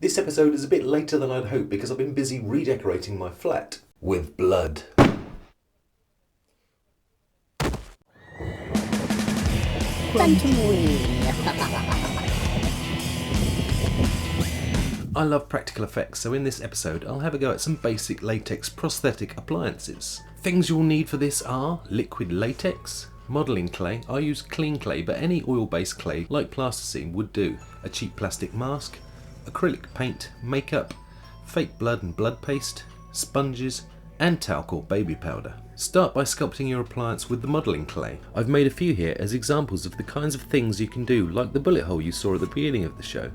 This episode is a bit later than I'd hoped because I've been busy redecorating my flat with blood. Phantomween. I love practical effects, so in this episode I'll have a go at some basic latex prosthetic appliances. Things you'll need for this are liquid latex, modelling clay. I use clean clay, but any oil-based clay like plasticine would do, a cheap plastic mask, acrylic paint, makeup, fake blood and blood paste, sponges, and talc or baby powder. Start by sculpting your appliance with the modelling clay. I've made a few here as examples of the kinds of things you can do, like the bullet hole you saw at the beginning of the show.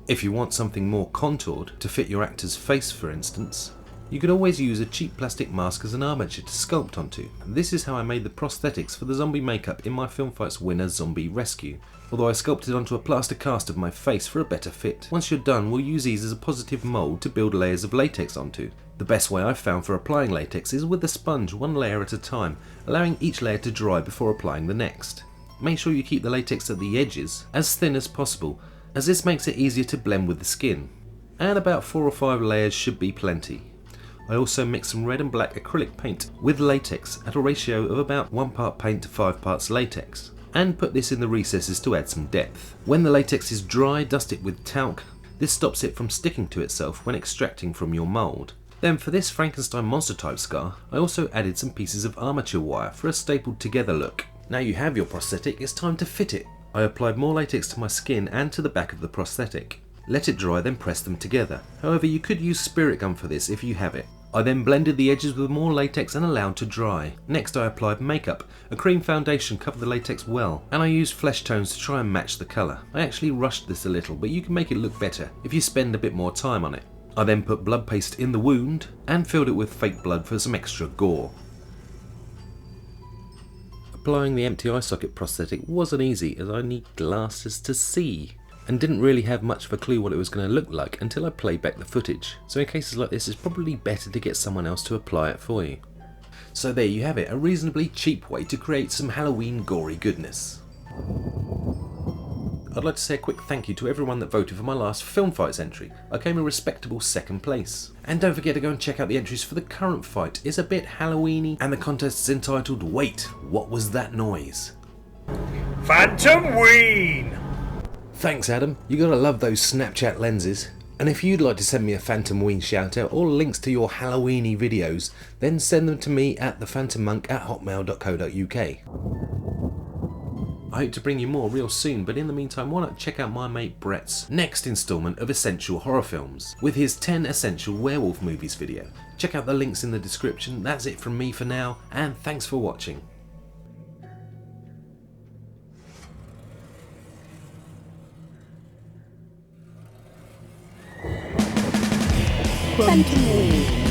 If you want something more contoured, to fit your actor's face for instance, you could always use a cheap plastic mask as an armature to sculpt onto. This is how I made the prosthetics for the zombie makeup in my Film Fights winner Zombie Rescue, although I sculpted onto a plaster cast of my face for a better fit. Once you're done, we'll use these as a positive mould to build layers of latex onto. The best way I've found for applying latex is with a sponge, one layer at a time, allowing each layer to dry before applying the next. Make sure you keep the latex at the edges as thin as possible, as this makes it easier to blend with the skin. And about 4 or 5 layers should be plenty. I also mix some red and black acrylic paint with latex at a ratio of about 1 part paint to 5 parts latex, and put this in the recesses to add some depth. When the latex is dry, dust it with talc. This stops it from sticking to itself when extracting from your mould. Then for this Frankenstein monster type scar, I also added some pieces of armature wire for a stapled together look. Now you have your prosthetic, it's time to fit it. I applied more latex to my skin and to the back of the prosthetic. Let it dry, then press them together. However, you could use spirit gum for this if you have it. I then blended the edges with more latex and allowed to dry. Next I applied makeup. A cream foundation covered the latex well, and I used flesh tones to try and match the colour. I actually rushed this a little, but you can make it look better if you spend a bit more time on it. I then put blood paste in the wound and filled it with fake blood for some extra gore. Applying the empty eye socket prosthetic wasn't easy, as I need glasses to see, and didn't really have much of a clue what it was going to look like until I played back the footage. So in cases like this, it's probably better to get someone else to apply it for you. So there you have it, a reasonably cheap way to create some Halloween gory goodness. I'd like to say a quick thank you to everyone that voted for my last Film Fights entry. I came a respectable 2nd place. And don't forget to go and check out the entries for the current fight. It's a bit Halloweeny, and the contest's entitled Wait, What Was That Noise? Phantomween! Thanks Adam, you gotta love those Snapchat lenses. And if you'd like to send me a Phantomween shout out or links to your Halloweeny videos, then send them to me at thephantommonk@hotmail.co.uk. I hope to bring you more real soon, but in the meantime, why not check out my mate Brett's next instalment of Essential Horror Films, with his 10 Essential Werewolf Movies video. Check out the links in the description. That's it from me for now, and thanks for watching. Phantomween.